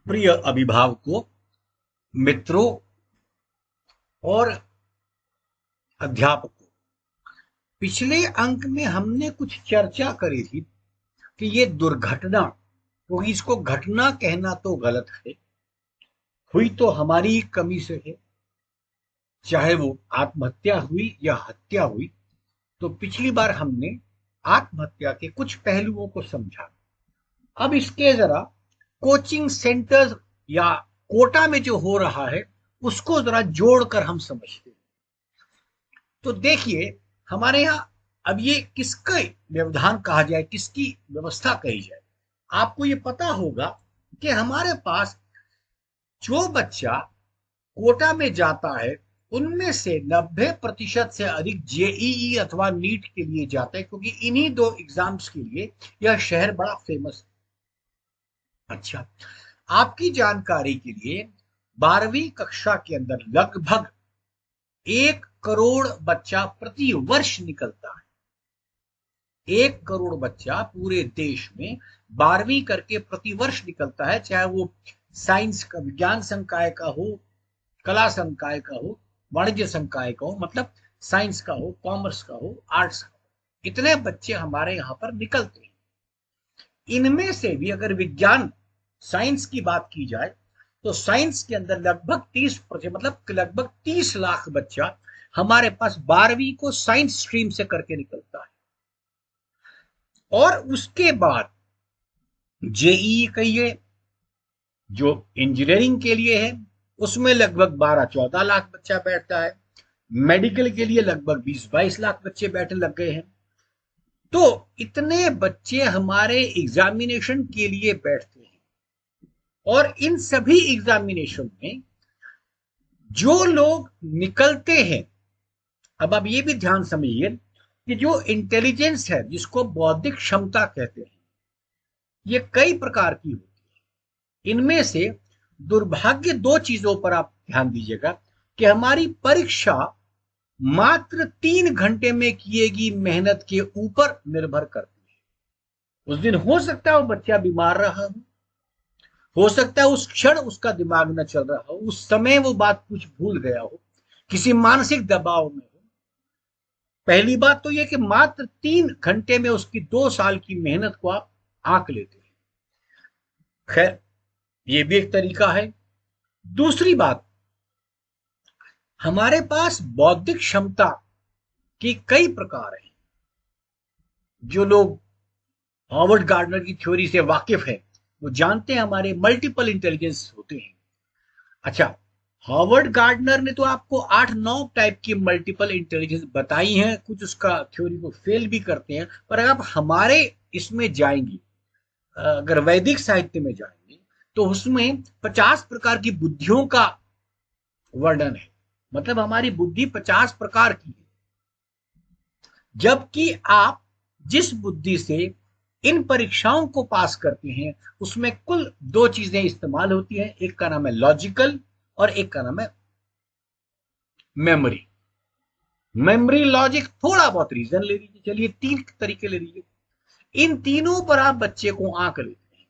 प्रिय अभिभावकों, मित्रों और अध्यापकों, पिछले अंक में हमने कुछ चर्चा करी थी कि ये दुर्घटना, तो इसको घटना कहना तो गलत है, हुई तो हमारी कमी से है, चाहे वो आत्महत्या हुई या हत्या हुई। तो पिछली बार हमने आत्महत्या के कुछ पहलुओं को समझा। अब इसके जरा कोचिंग सेंटर्स या कोटा में जो हो रहा है उसको जरा जोड़कर हम समझते हैं। तो देखिए, हमारे यहाँ अब ये किसका व्यवधान कहा जाए, किसकी व्यवस्था कही जाए। आपको ये पता होगा कि हमारे पास जो बच्चा कोटा में जाता है उनमें से 90% से अधिक जेईई अथवा नीट के लिए जाता है, क्योंकि इन्हीं दो एग्जाम्स के लिए यह शहर बड़ा फेमस है। अच्छा, आपकी जानकारी के लिए 12वीं कक्षा के अंदर लगभग 1 करोड़ बच्चा प्रति वर्ष निकलता है। 1 करोड़ बच्चा पूरे देश में 12वीं करके प्रति वर्ष निकलता है, चाहे वो साइंस का, विज्ञान संकाय का हो, कला संकाय का हो, वाणिज्य संकाय का हो, मतलब साइंस का हो, कॉमर्स का हो, आर्ट्स का हो। इतने बच्चे हमारे यहाँ पर निकलते हैं। इनमें से भी अगर विज्ञान साइंस की बात की जाए तो साइंस के अंदर लगभग 30%, मतलब लगभग 30 लाख बच्चा हमारे पास 12वीं को साइंस स्ट्रीम से करके निकलता है। और उसके बाद जेईई कहिए जो इंजीनियरिंग के लिए है, उसमें लगभग 12-14 लाख बच्चा बैठता है। मेडिकल के लिए लगभग 20-22 लाख बच्चे बैठने लग गए हैं। तो इतने बच्चे हमारे एग्जामिनेशन के लिए बैठते हैं, और इन सभी एग्जामिनेशन में जो लोग निकलते हैं, अब आप ये भी ध्यान समझिए कि जो इंटेलिजेंस है, जिसको बौद्धिक क्षमता कहते हैं, ये कई प्रकार की होती है। इनमें से दुर्भाग्य 2 चीजों पर आप ध्यान दीजिएगा कि हमारी परीक्षा मात्र 3 घंटे में किएगी मेहनत के ऊपर निर्भर करती है। उस दिन हो सकता है वो बच्चा बीमार रहा हो सकता है उस क्षण उसका दिमाग न चल रहा हो, उस समय वो बात कुछ भूल गया हो, किसी मानसिक दबाव में हो। पहली बात तो यह कि मात्र 3 घंटे में उसकी 2 साल की मेहनत को आप आंक लेते हैं। खैर, ये भी एक तरीका है। दूसरी बात, हमारे पास बौद्धिक क्षमता के कई प्रकार हैं। जो लोग हॉवर्ड गार्डनर की थ्योरी से वाकिफ है वो जानते हैं हमारे मल्टीपल इंटेलिजेंस होते हैं। अच्छा, हॉवर्ड गार्डनर ने तो आपको 8-9 टाइप की मल्टीपल इंटेलिजेंस बताई हैं, कुछ उसका थ्योरी को फेल भी करते हैं। पर अगर आप हमारे इसमें जाएंगे, अगर वैदिक साहित्य में जाएंगे, तो उसमें 50 प्रकार की बुद्धियों का वर्णन है। मतलब हमारी बुद्धि 50 प्रकार की है, जबकि आप जिस बुद्धि से इन परीक्षाओं को पास करते हैं उसमें कुल 2 चीजें इस्तेमाल होती हैं। एक का नाम है लॉजिकल और एक का नाम है मेमोरी। मेमोरी, लॉजिक, थोड़ा बहुत रीजन ले लीजिए, चलिए 3 तरीके ले लीजिए। इन तीनों पर आप बच्चे को आंक लेते हैं।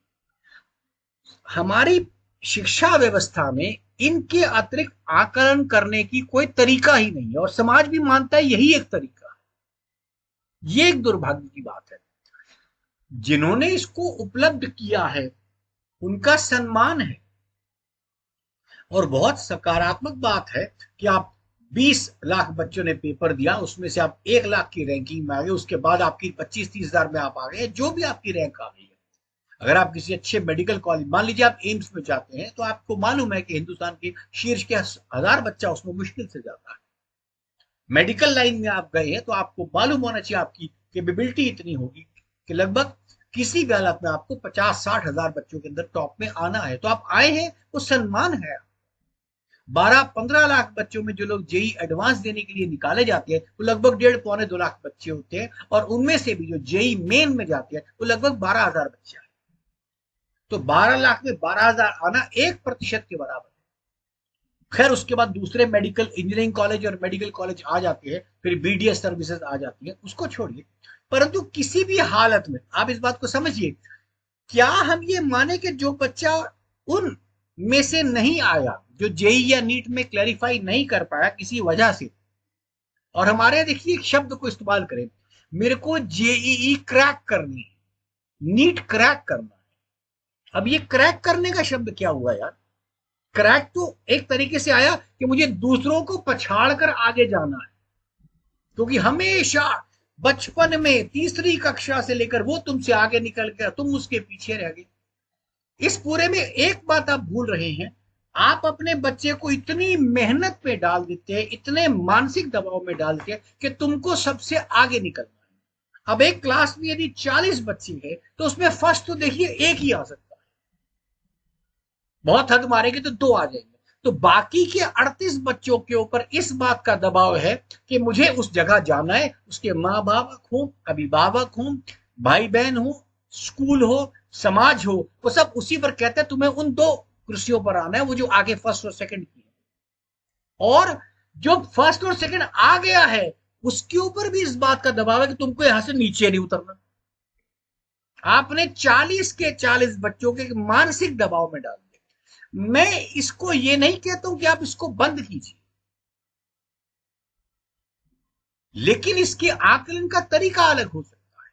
हमारी शिक्षा व्यवस्था में इनके अतिरिक्त आकलन करने की कोई तरीका ही नहीं है, और समाज भी मानता है यही एक तरीका है। ये एक दुर्भाग्य की बात है। जिन्होंने इसको उपलब्ध किया है उनका सम्मान है, और बहुत सकारात्मक बात है कि आप 20 लाख बच्चों ने पेपर दिया, उसमें से आप 1 लाख की रैंकिंग में आ गए, उसके बाद आपकी 25-30 हजार में आप आ गए, जो भी आपकी रैंक आ गई है। अगर आप किसी अच्छे मेडिकल कॉलेज, मान लीजिए आप एम्स में जाते हैं, तो आपको मालूम है कि हिंदुस्तान के शीर्ष के 1000 बच्चा उसमें मुश्किल से जाता है। मेडिकल लाइन में आप गए हैं तो आपको मालूम होना चाहिए, आपकी कैपेबिलिटी इतनी होगी कि लगभग किसी भी हालत में आपको 50-60 हजार बच्चों के अंदर टॉप में आना है। तो आप आए हैं, वो सम्मान है। 12-15 लाख बच्चों में जो लोग जेई एडवांस देने के लिए निकाले जाते हैं वो लगभग 1.5-2 लाख बच्चे होते हैं, और उनमें से भी जो जेई मेन में जाते हैं वो लगभग 12,000 बच्चे हैं। तो 12 लाख में 12,000 आना 1% के बराबर है। खैर, उसके बाद दूसरे मेडिकल, इंजीनियरिंग कॉलेज और मेडिकल कॉलेज आ जाते हैं, फिर बीडीएस सर्विसेज आ जाती है, उसको छोड़िए। परंतु किसी भी हालत में आप इस बात को समझिए, क्या हम ये माने कि जो बच्चा उन में से नहीं आया, जो जेई या नीट में क्लैरिफाई नहीं कर पाया किसी वजह से, और हमारे यहाँ देखिए एक शब्द को इस्तेमाल करें, मेरे को जेईई क्रैक करनी है, नीट क्रैक करना है। अब ये क्रैक करने का शब्द क्या हुआ यार? क्रैक तो एक तरीके से आया कि मुझे दूसरों को पछाड़ कर आगे जाना है, क्योंकि हमेशा बचपन में तीसरी कक्षा से लेकर वो तुमसे आगे निकल गया, तुम उसके पीछे रह गए। इस पूरे में एक बात आप भूल रहे हैं, आप अपने बच्चे को इतनी मेहनत पे डाल देते हैं, इतने मानसिक दबाव में डाल देते हैं कि तुमको सबसे आगे निकलना है। अब एक क्लास में यदि 40 बच्चे हैं तो उसमें फर्स्ट तो देखिए एक ही आ सकता है, बहुत हद मारेंगे तो 2 आ जाएंगे, तो बाकी के 38 बच्चों के ऊपर इस बात का दबाव है कि मुझे उस जगह जाना है, उसके माँ बाप हो, अभिभावक हो, भाई बहन हो, स्कूल हो, समाज हो, वो सब उसी पर कहते हैं तुम्हें उन 2 कुर्सियों पर आना है, वो जो आगे फर्स्ट और सेकंड की है। और जो फर्स्ट और सेकंड आ गया है उसके ऊपर भी इस बात का दबाव है कि तुमको यहां से नीचे नहीं उतरना। आपने 40 के 40 बच्चों के मानसिक दबाव में डाल दिया। मैं इसको ये नहीं कहता हूं कि आप इसको बंद कीजिए, लेकिन इसके आकलन का तरीका अलग हो सकता है।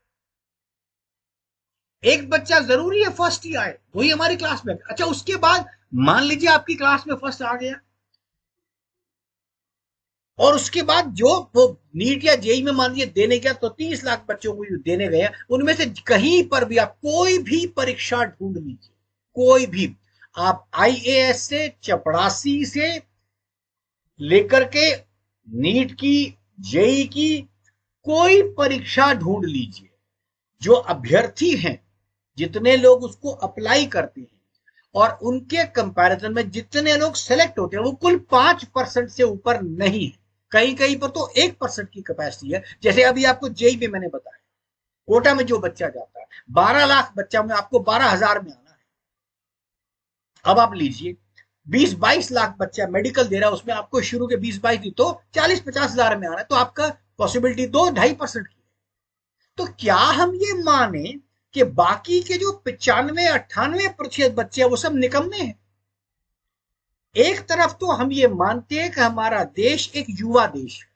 एक बच्चा जरूरी है फर्स्ट ही आए, वही हमारी क्लास में, अच्छा उसके बाद मान लीजिए आपकी क्लास में फर्स्ट आ गया, और उसके बाद जो वो नीट या जेई में मान लीजिए देने गया, तो 30 लाख बच्चों को देने गए, उनमें से कहीं पर भी आप कोई भी परीक्षा ढूंढ लीजिए, कोई भी, आप आईएएस से, चपरासी से लेकर के नीट की, जेई की, कोई परीक्षा ढूंढ लीजिए, जो अभ्यर्थी हैं, जितने लोग उसको अप्लाई करते हैं और उनके कंपैरिजन में जितने लोग सेलेक्ट होते हैं वो कुल 5% से ऊपर नहीं है। कहीं कहीं पर तो 1% की कैपेसिटी है। जैसे अभी आपको जेई में मैंने बताया, कोटा में जो बच्चा जाता है, 12 लाख बच्चा में आपको 12,000 में आना है। अब आप लीजिए 20-22 लाख बच्चा मेडिकल दे रहा है, उसमें आपको शुरू के 20-22 दी तो 40-50 हजार में आना है, तो आपका पॉसिबिलिटी 2-2.5% की है। तो क्या हम ये माने कि बाकी के जो 95-98% बच्चे हैं वो सब निकम्मे हैं? एक तरफ तो हम ये मानते हैं कि हमारा देश एक युवा देश है,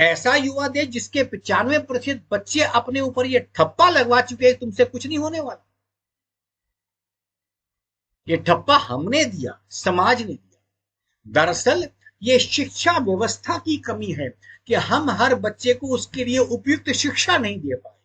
ऐसा युवा देश जिसके 95% बच्चे अपने ऊपर ये ठप्पा लगवा चुके हैं, तुमसे कुछ नहीं होने वाला। ये ठप्पा हमने दिया, समाज ने दिया। दरअसल ये शिक्षा व्यवस्था की कमी है कि हम हर बच्चे को उसके लिए उपयुक्त शिक्षा नहीं दे पाए।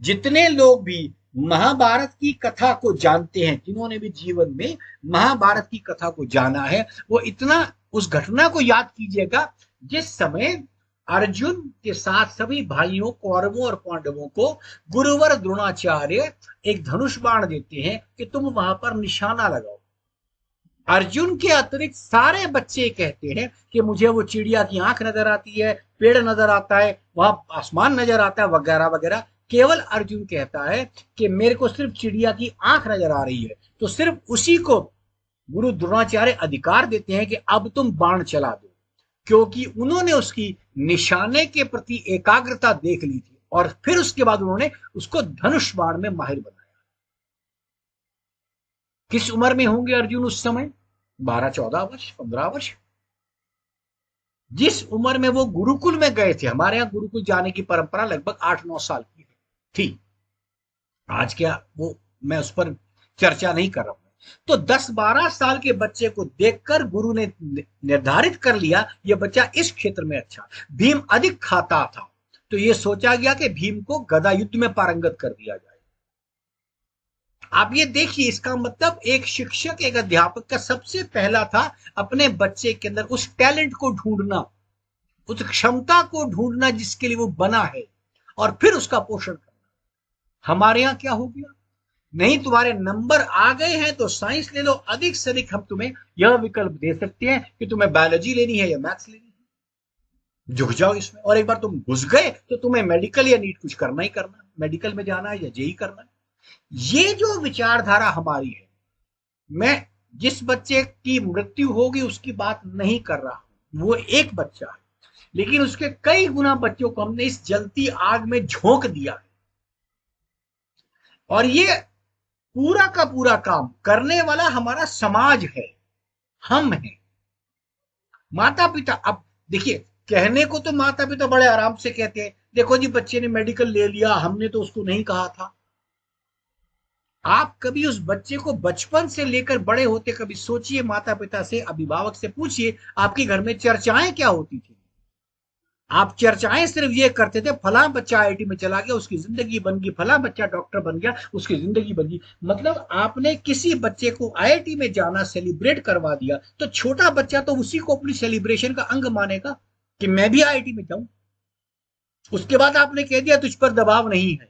जितने लोग भी महाभारत की कथा को जानते हैं, जिन्होंने भी जीवन में महाभारत की कथा को जाना है, वो इतना उस घटना को याद कीजिएगा जिस समय अर्जुन के साथ सभी भाइयों कौरवों और पांडवों को गुरुवर द्रोणाचार्य एक धनुष बाण देते हैं कि तुम वहां पर निशाना लगाओ। अर्जुन के अतिरिक्त सारे बच्चे कहते हैं कि मुझे वो चिड़िया की आंख नजर आती है, पेड़ नजर आता है, वहां आसमान नजर आता है, वगैरह वगैरह। केवल अर्जुन कहता है कि मेरे को सिर्फ चिड़िया की आंख नजर आ रही है। तो सिर्फ उसी को गुरु द्रोणाचार्य अधिकार देते हैं कि अब तुम बाण चला दो, क्योंकि उन्होंने उसकी निशाने के प्रति एकाग्रता देख ली थी और फिर उसके बाद उन्होंने उसको धनुष बाण में माहिर बनाया। किस उम्र में होंगे अर्जुन उस समय? 12-14 वर्ष, 15 वर्ष। जिस उम्र में वो गुरुकुल में गए थे, हमारे यहाँ गुरुकुल जाने की परंपरा लगभग 8-9 साल की थी। आज क्या वो, मैं उस पर चर्चा नहीं कर रहा हूं। तो 10-12 साल के बच्चे को देखकर गुरु ने निर्धारित कर लिया ये बच्चा इस क्षेत्र में अच्छा। भीम अधिक खाता था, तो ये सोचा गया कि भीम को गदा युद्ध में पारंगत कर दिया जाए। आप ये देखिए, इसका मतलब एक शिक्षक, एक अध्यापक का सबसे पहला था अपने बच्चे के अंदर उस टैलेंट को ढूंढना, उस क्षमता को ढूंढना जिसके लिए वो बना है, और फिर उसका पोषण करना। हमारे यहाँ क्या हो गया, नहीं तुम्हारे नंबर आ गए हैं तो साइंस ले लो, अधिक से अधिक हम तुम्हें यह विकल्प दे सकते हैं कि तुम्हें बायोलॉजी लेनी है या मैथ्स लेनी है, झुक जाओ इसमें। और एक बार तुम घुस गए तो तुम्हें मेडिकल या नीट कुछ करना ही करना, मेडिकल में जाना है या जेई करना है। ये जो विचारधारा हमारी है, मैं जिस बच्चे की मृत्यु होगी उसकी बात नहीं कर रहा हूं, वो एक बच्चा है, लेकिन उसके कई गुना बच्चों को हमने इस जलती आग में झोंक दिया है। और ये पूरा का पूरा काम करने वाला हमारा समाज है, हम हैं। माता पिता, अब देखिए, कहने को तो माता पिता बड़े आराम से कहते हैं, देखो जी बच्चे ने मेडिकल ले लिया, हमने तो उसको नहीं कहा था। आप कभी उस बच्चे को बचपन से लेकर बड़े होते कभी सोचिए, माता पिता से, अभिभावक से पूछिए, आपके घर में चर्चाएं क्या होती थी? आप चर्चाएं सिर्फ ये करते थे, फला बच्चा आईआईटी में चला गया, उसकी जिंदगी बन गई, फला बच्चा डॉक्टर बन गया, उसकी जिंदगी बन गई। मतलब आपने किसी बच्चे को आईआईटी में जाना सेलिब्रेट करवा दिया, तो छोटा बच्चा तो उसी को अपनी सेलिब्रेशन का अंग मानेगा कि मैं भी आईआईटी में जाऊं। उसके बाद आपने कह दिया तुझ पर दबाव नहीं है।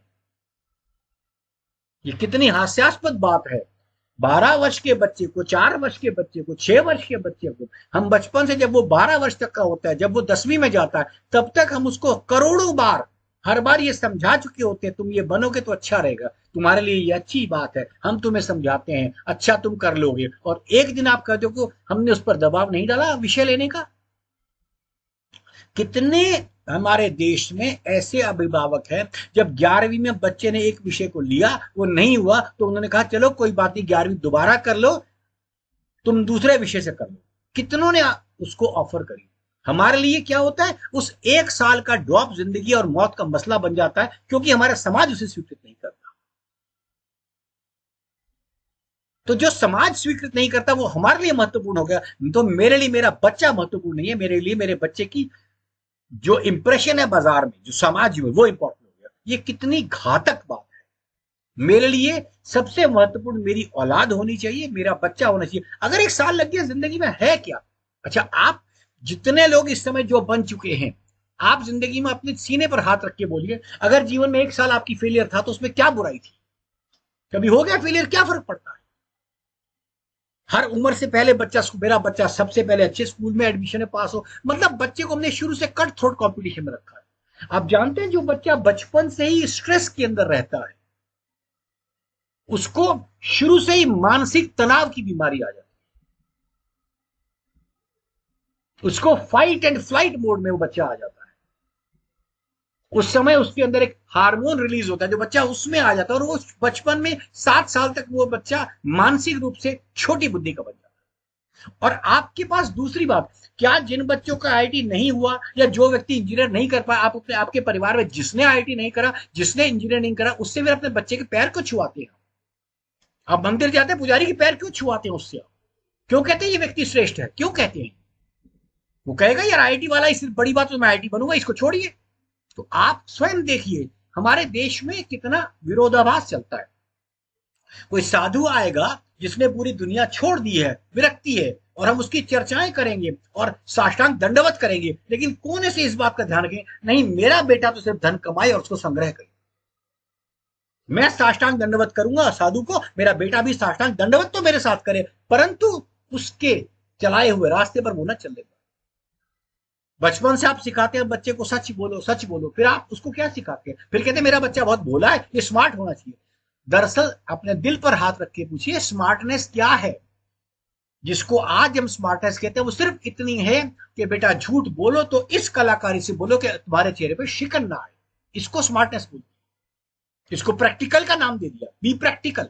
ये कितनी हास्यास्पद बात है। 12 वर्ष के बच्चे को, 4 वर्ष के बच्चे को, 6 वर्ष के बच्चे को, हम बचपन से, जब वो 12 वर्ष तक का होता है, जब वो 10वीं में जाता है, तब तक हम उसको करोड़ों बार, हर बार ये समझा चुके होते हैं, तुम ये बनोगे तो अच्छा रहेगा, तुम्हारे लिए ये अच्छी बात है, हम तुम्हें समझाते हैं, अच्छा तुम कर लोगे, और एक दिन आप कह दो को हमने उस पर दबाव नहीं डाला विषय लेने का। कितने हमारे देश में ऐसे अभिभावक हैं, जब 11वीं में बच्चे ने एक विषय को लिया, वो नहीं हुआ तो उन्होंने कहा चलो कोई बात नहीं, 11वीं दोबारा कर लो, तुम दूसरे विषय से कर लो। कितनों ने उसको ऑफर करी। हमारे लिए क्या होता है, उस 1 साल का ड्रॉप जिंदगी और मौत का मसला बन जाता है, क्योंकि हमारा समाज उसे स्वीकृत नहीं करता। तो जो समाज स्वीकृत नहीं करता वो हमारे लिए महत्वपूर्ण हो गया। तो मेरे लिए मेरा बच्चा महत्वपूर्ण नहीं है, मेरे लिए मेरे बच्चे की जो इंप्रेशन है बाजार में, जो समाज में, वो इंपॉर्टेंट हो गया। ये कितनी घातक बात है। मेरे लिए सबसे महत्वपूर्ण मेरी औलाद होनी चाहिए, मेरा बच्चा होना चाहिए। अगर 1 साल लग गया जिंदगी में है क्या? अच्छा, आप जितने लोग इस समय जो बन चुके हैं, आप जिंदगी में अपने सीने पर हाथ रख के बोलिए, अगर जीवन में 1 साल आपकी फेलियर था तो उसमें क्या बुराई थी? कभी हो गया फेलियर, क्या फर्क पड़ता है? हर उम्र से पहले बच्चा, मेरा बच्चा सबसे पहले अच्छे स्कूल में एडमिशन पास हो, मतलब बच्चे को हमने शुरू से कट थ्रोट कंपटीशन में रखा है। आप जानते हैं, जो बच्चा बचपन से ही स्ट्रेस के अंदर रहता है, उसको शुरू से ही मानसिक तनाव की बीमारी आ जाती है। उसको फाइट एंड फ्लाइट मोड में वो बच्चा आ जाता है। उस समय उसके अंदर एक हार्मोन रिलीज होता है, जो बच्चा उसमें आ जाता है, और वो बचपन में 7 साल तक वो बच्चा मानसिक रूप से छोटी बुद्धि का बन जाता है। और आपके पास दूसरी बात, क्या जिन बच्चों का आईआईटी नहीं हुआ, या जो व्यक्ति इंजीनियर नहीं कर पाया, आप अपने आपके परिवार में जिसने आईआईटी नहीं करा, जिसने इंजीनियर नहीं करा, उससे फिर अपने बच्चे के पैर को छुआते हैं? आप मंदिर जाते हैं, पुजारी के पैर क्यों छुआते हैं उससे? क्यों कहते हैं ये व्यक्ति श्रेष्ठ है? क्यों कहते हैं? वो कहेगा यार आईआईटी वाला, इस बड़ी बात तो मैं आईआईटी बनूंगा, इसको छोड़िए। तो आप स्वयं देखिए हमारे देश में कितना विरोधाभास चलता है। कोई साधु आएगा जिसने पूरी दुनिया छोड़ दी है, विरक्ति है, और हम उसकी चर्चाएं करेंगे और साष्टांग दंडवत करेंगे, लेकिन कोने से इस बात का ध्यान रखें, नहीं मेरा बेटा तो सिर्फ धन कमाए और उसको संग्रह करे। मैं साष्टांग दंडवत करूंगा साधु को, मेरा बेटा भी साष्टांग दंडवत तो मेरे साथ करे, परंतु उसके चलाए हुए रास्ते पर वो न चले। बचपन से आप सिखाते हैं बच्चे को सच बोलो सच बोलो, फिर आप उसको क्या सिखाते हैं? फिर कहते हैं मेरा बच्चा बहुत भोला है, ये स्मार्ट होना चाहिए। दरअसल अपने दिल पर हाथ रख के पूछिए, स्मार्टनेस क्या है? जिसको आज हम स्मार्टनेस कहते हैं, वो सिर्फ इतनी है कि बेटा झूठ बोलो तो इस कलाकारी से बोलो कि तुम्हारे चेहरे पे शिकन ना आए। इसको स्मार्टनेस बोलते हैं। इसको प्रैक्टिकल का नाम दे दिया, बी प्रैक्टिकल।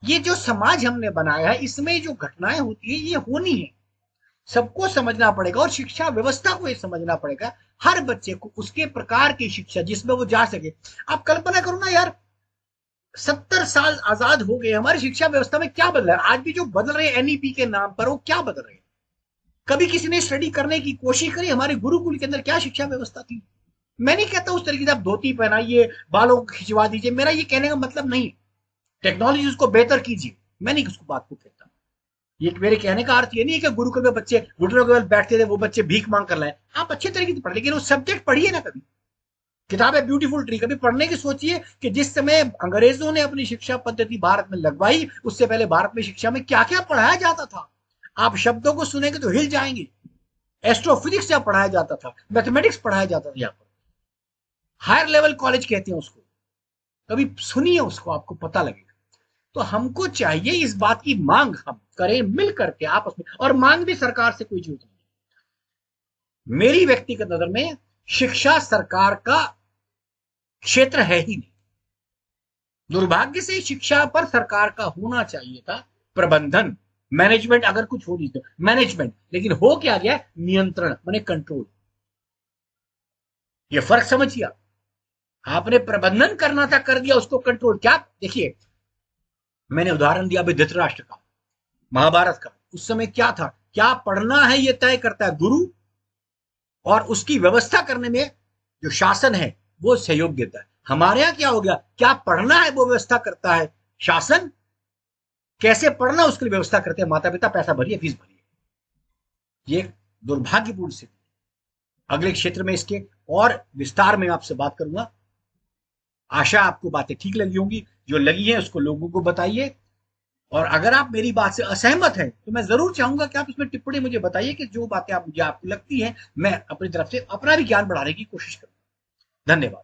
ये जो समाज हमने बनाया है, इसमें जो घटनाएं होती है ये होनी है, सबको समझना पड़ेगा, और शिक्षा व्यवस्था को ये समझना पड़ेगा, हर बच्चे को उसके प्रकार की शिक्षा जिसमें वो जा सके। आप कल्पना करो ना यार, 70 साल आजाद हो गए, हमारी शिक्षा व्यवस्था में क्या बदला है? आज भी जो बदल रहे एनईपी के नाम पर, वो क्या बदल रहे हैं? कभी किसी ने स्टडी करने की कोशिश करी हमारे गुरुकुल के अंदर क्या शिक्षा व्यवस्था थी? मैं नहीं कहता उस तरीके से आप धोती पहनाइए, बालों को खिंचवा दीजिए, मेरा ये कहने का मतलब नहीं। टेक्नोलॉजी उसको बेहतर कीजिए, मैं नहीं उसको बात को कहता। ये मेरे कहने का अर्थ ये नहीं है कि गुरुकुल में बच्चे घुटनों के बल बैठते थे, वो बच्चे भीख मांग कर लाए। आप अच्छे तरीके से पढ़, लेकिन वो सब्जेक्ट पढ़िए ना। कभी किताब है ब्यूटीफुल ट्री, कभी पढ़ने की सोचिए कि जिस समय अंग्रेजों ने अपनी शिक्षा पद्धति भारत में लगवाई, उससे पहले भारत में शिक्षा में क्या क्या पढ़ाया जाता था। आप शब्दों को सुनेंगे तो हिल जाएंगे। एस्ट्रोफिजिक्स जब पढ़ाया जाता था, मैथमेटिक्स पढ़ाया जाता था, यहाँ पर हायर लेवल कॉलेज कहते हैं उसको, कभी सुनिए उसको, आपको पता लगेगा। तो हमको चाहिए इस बात की मांग हम करें मिल करके आपस में, और मांग भी सरकार से कोई जरूरत नहीं। मेरी व्यक्तिगत नजर में शिक्षा सरकार का क्षेत्र है ही नहीं। दुर्भाग्य से शिक्षा पर सरकार का होना चाहिए था प्रबंधन, मैनेजमेंट, अगर कुछ हो नहीं तो मैनेजमेंट, लेकिन हो क्या गया, नियंत्रण माने कंट्रोल। ये फर्क समझिए। आपने प्रबंधन करना था, कर दिया, उसको कंट्रोल। क्या देखिए, मैंने उदाहरण दिया अभी धृतराष्ट्र का, महाभारत का। उस समय क्या था, क्या पढ़ना है ये तय करता है गुरु, और उसकी व्यवस्था करने में जो शासन है वो सहयोग देता है। हमारे यहां क्या हो गया, क्या पढ़ना है वो व्यवस्था करता है शासन, कैसे पढ़ना उसके लिए व्यवस्था करते हैं माता पिता, पैसा भरिए, फीस भरिए। ये दुर्भाग्यपूर्ण स्थिति। अगले क्षेत्र में इसके और विस्तार में आपसे बात करूंगा। आशा आपको बातें ठीक लगी होंगी, जो लगी है उसको लोगों को बताइए। और अगर आप मेरी बात से असहमत हैं तो मैं जरूर चाहूंगा कि आप इसमें टिप्पणी मुझे बताइए कि जो बातें आप मुझे आपको लगती है, मैं अपनी तरफ से अपना भी ज्ञान बढ़ाने की कोशिश करूंगा। धन्यवाद।